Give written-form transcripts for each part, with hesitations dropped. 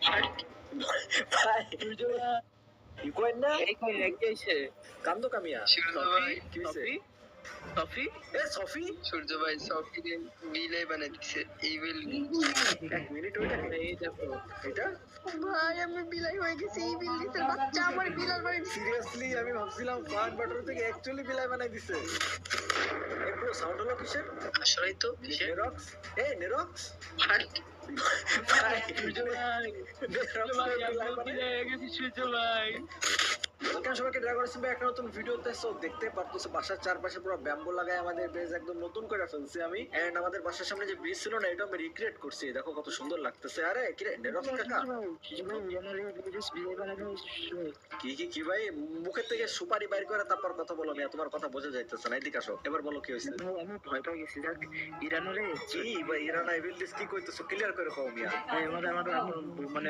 ভাই কি কইন না এই কই রেখে এসে কান্দো কামিয়া সূর্য ভাই কি হইছে সফি এ সফি সূর্য ভাই সফি বিলাই বানাই দিছে ইভিল এক মিনিট ওইটা এই দেখো এটা ভাই আমি বিলাই হয়ে গেছি ইভিল দিতের বাচ্চা আমার বিলাল বানাই দিছে। সিরিয়াসলি আমি ভাবছিলাম ফান বাটার থেকে অ্যাকচুয়ালি বিলাই বানাই দিছে এই পুরো সাউন্ড হলো কিসের আসলেই তো কিসের নেরক্স নেরক্স ভাই ভাই সূর্য ভাই সূর্য ভাই ওখানে সবাইকে ড্রাগন সিম্বা একটা নতুন ভিডিওতে সো দেখতে পারতেছো বাসার চারপাশে পুরো ব্যাম্বো লাগায় আমাদের বেজ একদম নতুন করে ফেলছি আমি এন্ড আমাদের বাসার সামনে যে ব্রিজ ছিল না এটা আমি রিক্রিয়েট করছি দেখো কত সুন্দর লাগতেছে আরে কি রে নেরক্স কাকা কি কি কি ভাই মুখের থেকে সুপারি বাইর করে তারপর কথা বলো মিয়া তোমার কথা বোঝা যাইতেছে না এদিকে আসো এবার বলো কি হয়েছে আমি ভয় পেয়ে গেছি যাক ইরানুরে কি ভাই ইরানা এভিলদিস কি কইতেছো ক্লিয়ার করে কও মিয়া মানে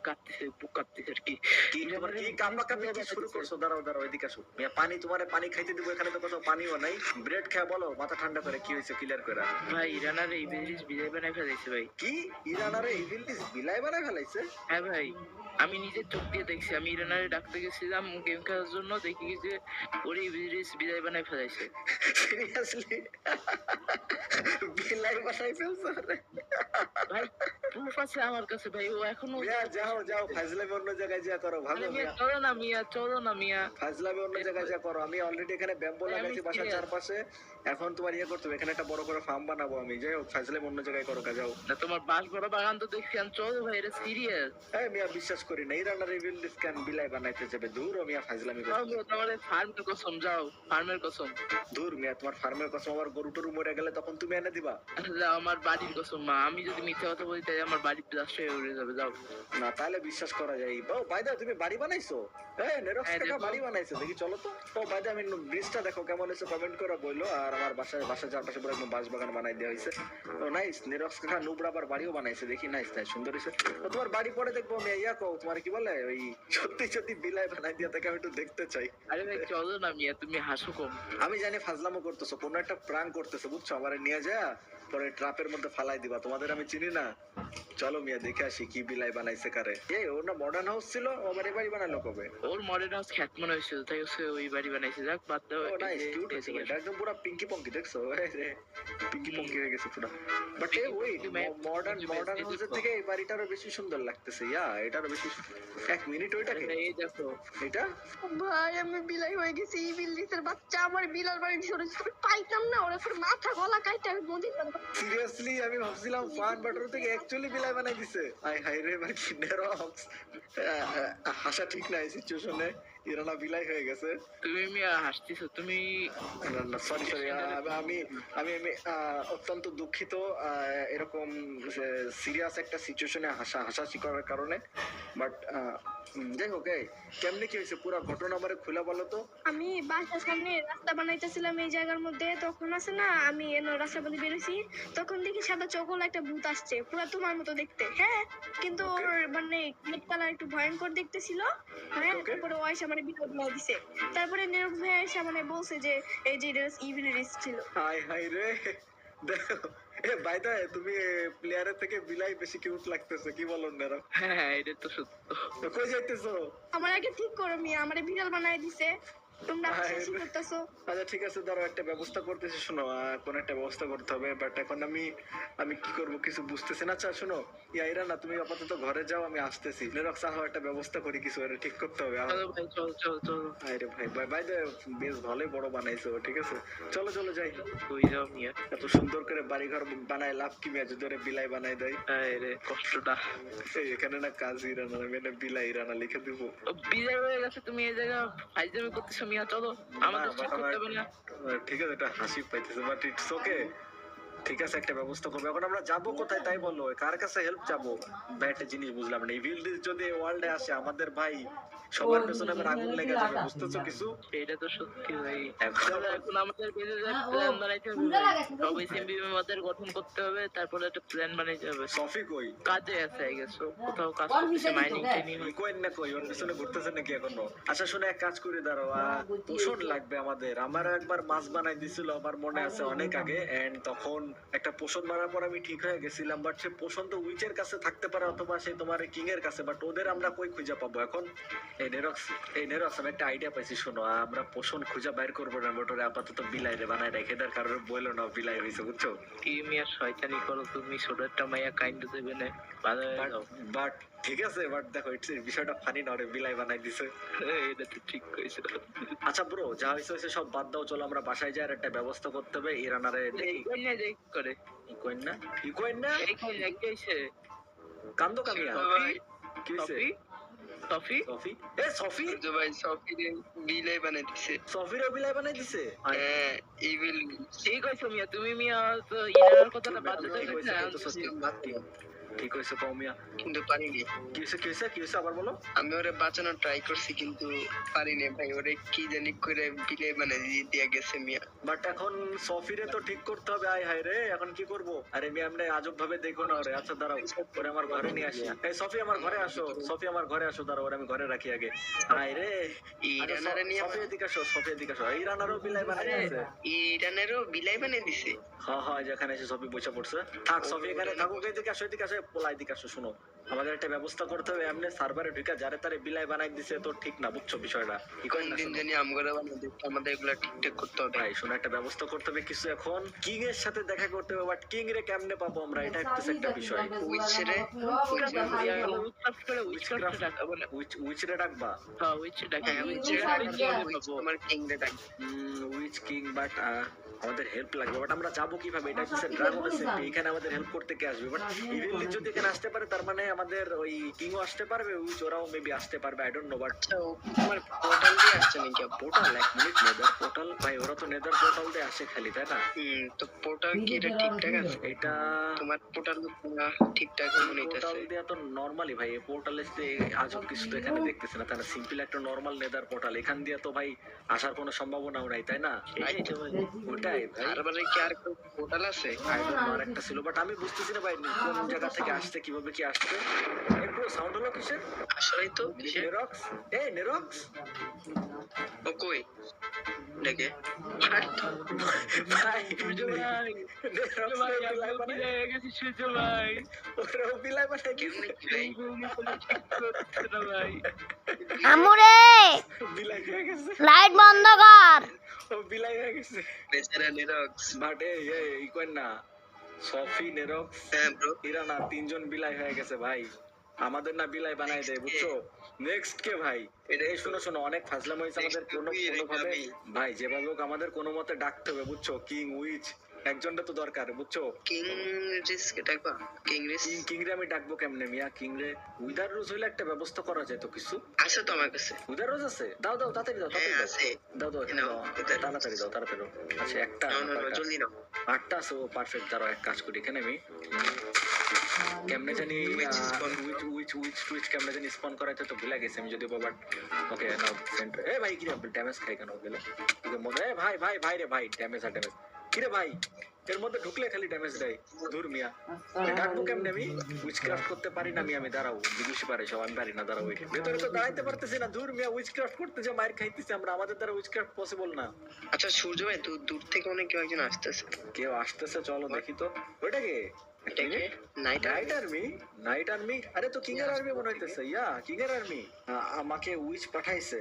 কাঁপতেছে বুক কাঁপতেছে আর কি কি তোমার কি কাম্বা কাম্বি কি শুরু করছো দাঁড়াও দাঁড়াও এদিকে আসো মিয়া পানি তোমারে পানি খাইতে দিব এখানে তো কোথাও পানিও নাই ব্রেড খেয়ে বলো মাথা ঠান্ডা করে কি হয়েছে ক্লিয়ার করে ভাই ইরানারে ইভিলিস বিজয় বানাই ফেলাইছে ভাই কি ইরানারে ইভিলদিস বিলাই বানাই ফেলাইছে হ্যাঁ ভাই আমি নিজের চোখ দিয়ে দেখছি আমি ইরানারে ডাকতে গেছিলাম গেম খেলার জন্য দেখি যে ওরে ইভিলিস বিজয় বানাই ফেলাইছে সিরিয়াসলি বিলাই বানাই ফেলছে ভাই প্রুফ আছে আমার কাছে ভাই ও এখনো মিয়া যাও যাও ফাজলামি অন্য জায়গায় যা করো ভালো মিয়া চলো না মিয়া ফাজলামি অন্য জায়গায় যা করো আমি অলরেডি এখানে ব্যাম্বো লাগাইছি বাসার চারপাশে এখন তোমার ইয়ে করতে হবে এখানে একটা বড় করে ফার্ম বানাবো আমি যাই হোক ফাজলামি অন্য জায়গায় করো যাও না তোমার বাস বড় বাগান তো দেখছি আমি চলো ভাই এটা সিরিয়াস এই মিয়া বিশ্বাস করি না ইরানা রিভিল স্ক্যান বিলাই বানাইতে যাবে দূর ও মিয়া ফাজলামি করো তোমার ফার্মের কসম যাও ফার্মের কসম দূর মিয়া তোমার ফার্মের কসম আবার গরু টরু মরে গেলে তখন তুমি এনে দিবা আসলে আমার বাড়ির কসম মা আমি যদি মিথ্যা কথা বলি তাহলে আমার বাড়ির ব্লাস্ট হয়ে উড়ে যাবে যাও না তাহলে বিশ্বাস করা যায় ও বাইদা তুমি বাড়ি বানাইছো নেরক্স টাকা বাড়ি বানাইছো দেখি চলো তো বাইদা আমি ব্রিজটা দেখো কেমন হয়েছে কমেন্ট করে বললো আর আমার বাসার চারপাশে পুরো একদম বাঁশ বাগান বানাই দেওয়া হয়েছে তো নাইস নেরক্স কাকা নুবরা আবার বাড়িও বানাইছে দেখি নাইস সুন্দর হয়েছে তো তোমার বাড়ি পরে দেখবো আমি ইয়া কো তোমার কি বলে ওই সত্যি সত্যি বিলাই বানাই দিয়া থেকে আমি একটু দেখতে চাই আরে ভাই চলো না মিয়া তুমি হাসো কম আমি জানি ফাজলামো করতেছো কোনো একটা প্রাঙ্ক করতেছো বুঝছো আমার নিয়ে যা পরে ট্রাপের মধ্যে ফালাই দিবা তোমাদের আমি চিনি না চলো মিয়া দেখে আসি কি বিলাই বানাইছে কারে ওর না মডার্ন হাউস ছিল আমার এই বাড়ি বানালো কবে ওর মডার্ন হাউস খ্যাত মনে হয়েছিল তাই হচ্ছে ওই বাড়ি বানাইছে যাক বাদ দাও ও নাইস কিউট হয়েছে এটা একদম পুরো পিঙ্কি পঙ্কি দেখছো পিঙ্কি পঙ্কি হয়ে গেছে পুরো বাট ওই মডার্ন হাউসের থেকে এই বাড়িটারও বেশি সুন্দর লাগতেছে এটারও বেশি এক মিনিট ওইটাকে এই দেখো এটা ভাই আমি বিলাই হয়ে গেছি ইভিল দিতের বাচ্চা আমার বিলাল বানাই দিছে ওরে পাইতাম না ওরে ফের মাথা গলা কাইটা আমি মন্দির সিরিয়াসলি আমি ভাবছিলাম ফান বাটার থেকে অ্যাকচুয়ালি বিলাই বানাই দিছে হাই রে ভাই নেরক্স হাসা ঠিক না এই সিচুয়েশনে ইরানা বিলাই হয়ে গেছে তুমি মিয়া হাসতেছো তুমি না সরি আমি আমি আমি অত্যন্ত দুঃখিত এরকম সিরিয়াস একটা সিচুয়েশনে হাসাহাসি করার কারণে বাট যাই হোক কেমনে কি হয়েছে পুরো ঘটনা আমারে খুলে বলো তো আমি বাসার সামনে রাস্তা বানাইতেছিলাম এই জায়গার মধ্যে তখন আছে না আমি রাস্তার মধ্যে বেরোছি তখন দেখি সাদা চকল একটা ভূত আসছে পুরো তোমার মতো দেখতে হ্যাঁ কিন্তু ওর মানে গেট কালার একটু ভয়ঙ্কর দেখতেছিল হ্যাঁ তারপরে ও এসে মানে বিপদ বানাই দিছে তারপরে নেরক্স ভাই এসে মানে বলছে যে এই যে ইভিল রিস্ক ছিল হাই রে দেখো বাইদা তুমি প্লেয়ারের থেকে বিলাই বেশি কিউট লাগতেছে কি বলো নেরক্স হ্যাঁ এটা তো সত্য কই যাইতেছো আমার আগে ঠিক করো মিয়া আমারে বিড়াল বানাই দিছে তোমরা হাসি করতেছো আচ্ছা ঠিক আছে ধরো একটা ব্যবস্থা করতেছি শোনো কোন একটা ব্যবস্থা করতে হবে বাট এখন আমি কি করব কিছু বুঝতেছি না আচ্ছা শোনো ইরা না তুমি আপাতত ঘরে যাও আমি আসতেছি নেরক্স একটা ব্যবস্থা করি কিছু এটা ঠিক করতে হবে চলো ভাই চলো আরে ভাই বাই বেশ ভালোই বড় বানাইছো ঠিক আছে চলো যাই কই যাও মিয়া এত সুন্দর করে বাড়িঘর বানায় লাভ কি মিয়া যদি বিলাই বানাই দেয় আরে কষ্টটা এখানে না কাজ ইরানা আমি না বিলাই ইরানা লিখে দিব বিলাই হয়ে গেছে তুমি এই জায়গা ফাইজলামি করতেছো মিয়া চলো আমাদের চেক করতে হবে না ঠিক আছে এটা হাসি পাইতেছে বাট ইটস ওকে ঠিক আছে একটা ব্যবস্থা করবো এখন আমরা যাবো কোথায় তাই বলো কার কাছে হেল্প যাবো ভাই একটা জিনিস বুঝলাম না ইভিল যদি ওয়ার্ল্ডে আসে আমাদের ভাই সবার পেছনে আবার আগুন লেগে যাবে বুঝতেছো কিছু এটা তো সত্যি ভাই এখন এখন আমাদের প্ল্যান বানাইতে হবে সবাই সিম্বি মদের গঠন করতে হবে তারপরে একটা প্ল্যান বানাইতে হবে সফি কই কাজে আছে আই গেস কোথাও কাজ করতেছে মাইনিং ট্রেনিং কই না কই ওর পিছনে ঘুরতেছে নাকি এখনো আচ্ছা শুনে এক কাজ করে দাঁড়াও পোষণ লাগবে আমাদের আমার একবার মাছ বানাই দিছিল আমার মনে আছে অনেক আগে এন্ড তখন একটা পোষণ মারার পর আমি ঠিক হয়ে গেছিলাম, বাট সে পোষণ তো উইচের কাছে থাকতে পারে অথবা সে তোমার কিং এর কাছে, বাট ওদের আমরা কই খুঁজে পাবো এখন? এই নেরক্স আমি একটা আইডিয়া পাইছি, শোনো, আমরা পোষণ খুঁজে বাইর করবো না, মোটরে আপাতত বিলাই রে বানায় রেখে দেয়, কারণ বললো না বিলাই হয়েছে, বুঝছো? কি মিয়া শয়তানি করো তুমি, ছোট একটা মাইয়া কাইন্ড দেবে না, ভালো হয়ে যাও। বাট ঠিক আছে, বাট দেখো বিষয়টা ফানি না, ওরে বিলাই বানাই দিছে। এটা তো ঠিক কইছো। আচ্ছা ব্রো, যা হয়েছে হয়েছে সব বাদ দাও, চলো আমরা বাসায় যাই, আর একটা ব্যবস্থা করতে হবে ইরানারে এই দেখি। কন্যা যাই করে ইকোয়েন না এই কন্যা কি হইছে? কান্দো কামিয়া, ভাই কি হয়েছে? সফি সফি সফি, এ সফি, ভাই সফি বিলাই বানাই দিছে। সফিরও বিলাই বানাই দিছে। হ্যাঁ ইভিল। ঠিক হইছে মিয়া, তুমি মিয়া তো ইরানার কথাটা বাদ দিতে ঠিক হইছে হয়েছে, তো সত্যি। ঠিক হয়েছে কমিয়া। কিন্তু পারিনি। কি হয়েছে আবার বলো। আমি ওরে বাঁচানোর ট্রাই করছি কিন্তু পারিনি ভাই, ওরে কি জানি করে বিলাই বানাই দিয়ে গেছে মিয়া। বাট এখন সফিরে তো ঠিক করতে হবে, আয় হায় রে, এখন কি করব? আরে আমি এমনি আজব ভাবে দেখো না ওরে। আচ্ছা দাঁড়াও, ওরে আমার ঘরে নিয়ে আসি। এই সফি আমার ঘরে আসো, সফি আমার ঘরে আসো, দাঁড়াও ওরে আমি ঘরে রাখি আগে। আয় রে, ইরানারে নিয়ে সফি এদিকে আসো, সফি এদিকে আসো। ইরানারও বিলাই বানাই দিয়েছে। ইরানেরও বিলাই বানাই দিছে। হ্যাঁ হ্যাঁ, যেখানে এসে সফি বসে পড়ছে। থাক সফি এখানে থাকুক, এদিকে আসো, এদিকে আসো, পোলাই দিকে আসো। শোনো, আমাদের একটা ব্যবস্থা করতে হবে, এমনি সার্ভারে ঢুকে যারে তারে বিলাই বানাই দিছে তো ঠিক না, বুঝছো বিষয়টা? কোন দিন জানি আমগরে বানাই দিচ্ছে, আমাদের এগুলা ঠিকঠাক করতে হবে। ভাই শোনো, একটা ব্যবস্থা করতে হবে কিছু, এখন কিং এর সাথে দেখা করতে হবে, বাট কিং রে কেমনে পাবো আমরা, এটা একটা বিষয়। উইচরে উইচক্রাফট করে উইচক্রাফট ডাকাবো না। উইচ রে ডাকবা? হ্যাঁ উইচ ডাকা আমি আমার কিং রে ডাক। উইচ কিং, বাট আমাদের হেল্প লাগবে, বাট আমরা যাবো কিভাবে? এটা হচ্ছে ড্রাগনের সিটি, এখানে আমাদের হেল্প করতে কে আসবে? বাট ইভেন্টলি যদি এখানে আসতে পারে তার মানে আমাদের ওই কিংও আসতে পারবে, উইচ ওরাও মেবি আসতে পারবে, আই ডোন্ট নো। বাট আমার পোর্টাল দিয়ে আসছে নাকি? পোর্টাল, এক মিনিট, নেদার পোর্টাল ভাই, ওরা তো নেদার পোর্টাল দিয়ে আসে খালি, তাই না? তো পোর্টাল কি এটা ঠিকঠাক আছে? এটা তোমার পোর্টাল ঠিকঠাক মনে পোর্টাল হইতাছে। দিয়ে তো নরমালি ভাই, এই পোর্টালে আজব কিছু তো এখানে দেখতেছি না, তাই না? সিম্পল একটা নরমাল নেদার পোর্টাল, এখান দিয়ে তো ভাই আসার কোনো সম্ভাবনাও নাই, তাই না? এই তো ভাই ওটাই ভাই, তারপরে কি আর পোর্টাল আছে? আর একটা ছিল, বাট আমি বুঝতেছি না ভাই কোন জায়গা থেকে আসছে, কিভাবে কি আসছে। একটু সাউন্ড হলো কিসের? আসলেই তো কিসের? নেরক্স, এই নেরক্স ও কই দেখে ভাই, সূর্য ভাই, নেরক্স ভাই রে বিলাই আমি বানাই, বিদায় গেছি সূর্য ভাই। ওরাও বিলাই বানাই কেমনে দিছে। বিলাই? তুমি কোনো ঠিক করছো না ভাই। আমুরে বিলাই হয়ে গেছে, লাইট বন্ধ কর। ও বিলাই হয়ে গেছে। বেচারা নিরক্স। বাট এই কই না, সফি, নেরক্স, হ্যাঁ ব্রো, ইরানা, তিনজন বিলাই হয়ে গেছে ভাই। আমাদের না বিলাই বানাই দেয়, বুঝছো? নেক্সট কে ভাই? এই শোনো শোনো, অনেক ফাজলাম হয়েছে আমাদের, কোনোভাবে ভাই যেভাবে হোক আমাদের কোনো মতে ডাকতে হবে, বুঝছো? কিং, উইচ, একজনটা তো দরকার, বুঝছো? কিং রিস্ক ডাকবা? কিং রিস্ক কিং রে আমি ডাকবো কেমনে মিয়া? কিং রে উইদার রোজ হইলে একটা ব্যবস্থা করা যায় তো কিছু। আছে তো আমার কাছে। উইদার রোজ আছে? দাও দাও, তাড়াতাড়ি দাও, হ্যাঁ তাড়াতাড়ি আছে। দাও, দাও এখানে নাও, দাও, কোথায়? তাড়াতাড়ি দাও, তাড়াতাড়ি দাও। আচ্ছা একটা, নাও নাও নাও, জলদি নাও। 8টা আছে, ও পারফেক্ট। দাঁড়াও এক কাজ করি, এখানে আমি কেমনে জানি Which spawn? উইচ কেমনে জানি স্পন করাইতে তো ভুলে গেছি আমি, যদি বাট ওকে নাও সেন্ট। এ ভাই কি রে ড্যামেজ খাই কেন গেল? এ ভাই ভাই ভাই রে ভাই, ড্যামেজ আর ড্যামেজ কি রে ভাই, এর মধ্যে ঢুকলে খালি ড্যামেজ দেয়। দূর মিয়া, ডাকবো কেমনে আমি? উইচক্রাফট করতে পারি না আমি, দাঁড়াও জিজ্ঞেস পারে সব, আমি পারি না, দাঁড়াও ওই ভেতরে তো দাঁড়াইতে পারতেছি না। দূর মিয়া, উইচক্রাফট করতে যে মার খাইতেছি আমরা, আমাদের দ্বারা উইচক্রাফট পসিবল না। আচ্ছা সূর্য ভাই, দূর থেকে অনেক কেউ একজন আসতেছে। কেউ আসতেছে, চলো দেখি তো। ওইটা কে? এটাকে night night army, night army, আরে তো কিং এর আর্মি মনে হইতেছে। ইয়া কিং এর আর্মি আমাকে উইচ পাঠাইছে।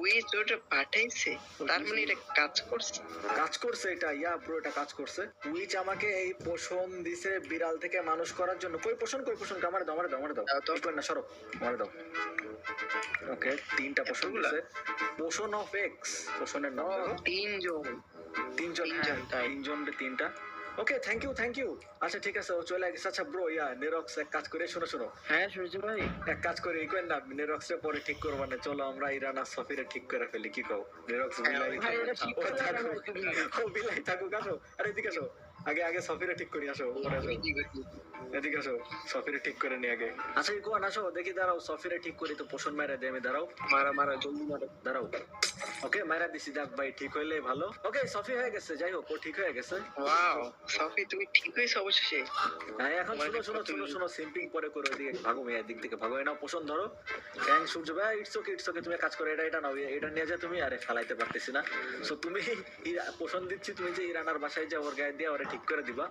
উইচ ওটা পাঠাইছে, তার মানে এটা কাজ করছে। কাজ করছে এটা, ইয়া ব্রো, এটা কাজ করছে। উইচ আমাকে এই পোষণ দিছে বিড়াল থেকে মানুষ করার জন্য। কই পোষণ, কই পোষণ? আমারে দাও, আমারে দাও, আমারে দাও। দাও তো। কি কর না, সরো, আমারে দাও। ওকে, 3টা পোষণ এতগুলা? দিছে। পোষণ অফ এক্স, পোষণের নাম দেখো। তিনজন। তিনজন, তিনজন, তাই। তিনজন রে 3টা। ওকে, থ্যাংক ইউ। আচ্ছা ঠিক আছে, ও চলে গেছে। আচ্ছা ব্রো, ইয়া নেরক্স এক কাজ করে, শোনো শোনো, হ্যাঁ সূর্য ভাই, এক কাজ করে এই করেন না, নেরক্স রে পরে ঠিক করবা না, চলো আমরা ইরান আর সফিরে ঠিক করে ফেলি, কি কও? নেরক্স বিলাই ভাই এটা ঠিক ও করে থাকুক, ও বিলাই থাকুক, আসো, আরে এদিকে আসো, আগে সফিরে ঠিক করি, আসো ওপরে আসো, এদিকে আসো, সফিরে ঠিক করে নি আগে। আচ্ছা কোন আসো দেখি, দাঁড়াও সফিরে ঠিক করি তো, পোষণ মারা দেয় আমি, দাঁড়াও মারা মারা, জলদি মারা। দাঁড়াও। ওকে মারা দিছি, যাক ভাই ঠিক হইলে ভালো। ওকে সফি হয়ে গেছে, যাই হোক ও ঠিক হয়ে গেছে। ওয়াও সফি, তুমি ঠিক হয়েছো অবশেষে। হ্যাঁ এখন শুনো, সিম্পিং পরে করো, ওইদিকে ভাগো মেয়ে, দিক থেকে ভাগো। নাও পোষণ ধরো। থ্যাংক সূর্য ভাই, ইটস ওকে, তুমি কাজ করো, এটা নাও, এটা নিয়ে যা তুমি। আরে ফেলাইতে পারতেছি না, সো তুমি পোষণ দিচ্ছি, তুমি যে ইরানার বাসায় যা, ওর গায়ে দিয়ে ওরে ঠিক ঠিক করে দিবা,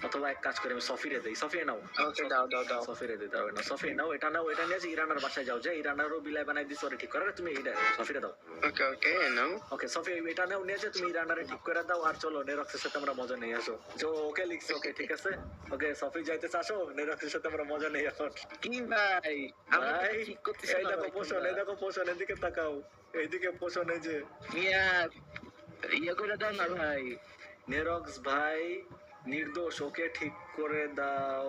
অথবা এক কাজ করে আমি সফিরে দেই। সফিরে নাও, ওকে দাও দাও দাও। সফিরে দিতে হবে না, সফিরে নাও, এটা নাও, এটা নিয়ে যে ইরানার বাসায় যাও, যে ইরানারও বিলাই বানাই দিছো ওরে ঠিক করে, তুমি এটা সফিরে দাও। ওকে ওকে নাও। ওকে সফি, এটা নাও, নিয়ে যে তুমি ইরানারে ঠিক করে দাও, আর চলো নেরক্সের সাথে আমরা মজা নিয়ে আসো। যে ওকে লিখছো, ওকে ঠিক আছে, ওকে সফি যাইতে আসো, নেরক্সের সাথে আমরা মজা নেই এখন। কি ভাই আমি তো ভাই, ঠিক করতেছি এই না দেখো ভাই পোষণ, এই দেখো পোষণ, এদিকে তাকাও, এইদিকে পোষণ, এই যে মিয়া ইয়ে করে দাও না ভাই। নেরক্স ভাই নির্দোষ, ওকে ঠিক করে দাও।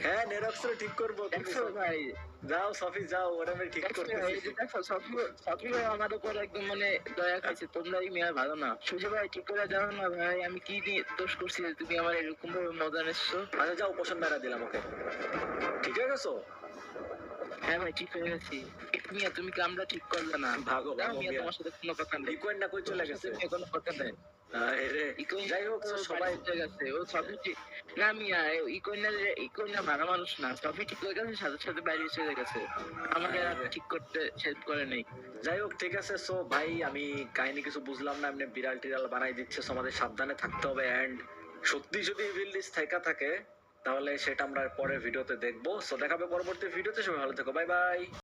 হ্যাঁ নেরক্স ঠিক করবো, তুমি দেখছো ভাই যাও সফি যাও, ওরা আমি ঠিক দেখছো করতেছি। এই যে দেখো সফি ভাই আমার উপর একদম মানে দয়া খাইছে, তোমরা এই মেয়ে ভালো না। সুজয় ভাই ঠিক করে দাও না ভাই, আমি কি নিয়ে দোষ করছি যে তুমি আমার এরকম ভাবে মজা নিচ্ছো? আচ্ছা যাও, পোষণ বেড়া দিলাম ওকে, ঠিক হয়ে গেছো? হ্যাঁ ভাই ঠিক হয়ে গেছি। মিয়া তুমি কামটা ঠিক করলে না। ভাগো যাও ভাগো মিয়া, মিয়া। তোমার সাথে কোনো কথা নেই। ইকুয়েন না কই চলে গেছে? তোমার সাথে কোনো কথা নেই। আরে যাই হোক সবাই, ঠিক আছে ও সবই ঠিক না মিয়া, ইকোইনা ভালো মানুষ না, সবই ঠিক হয়ে গেছে, সাথে সাথে বাইরে চলে গেছে, আমাদের আর ঠিক করতে সেভ করে নেই। যাই হোক ঠিক আছে। সো ভাই আমি কাহিনী কিছু বুঝলাম না, এমনি বিড়াল টিড়াল বানাই দিচ্ছে, সো আমাদের সাবধানে থাকতে হবে। এন্ড সত্যি যদি ইভিল লিস্ট থাকা থাকে তাহলে সেটা আমরা পরের ভিডিওতে দেখবো। সো দেখাবে পরবর্তী ভিডিওতে, সবাই ভালো থেকো, বাই বাই।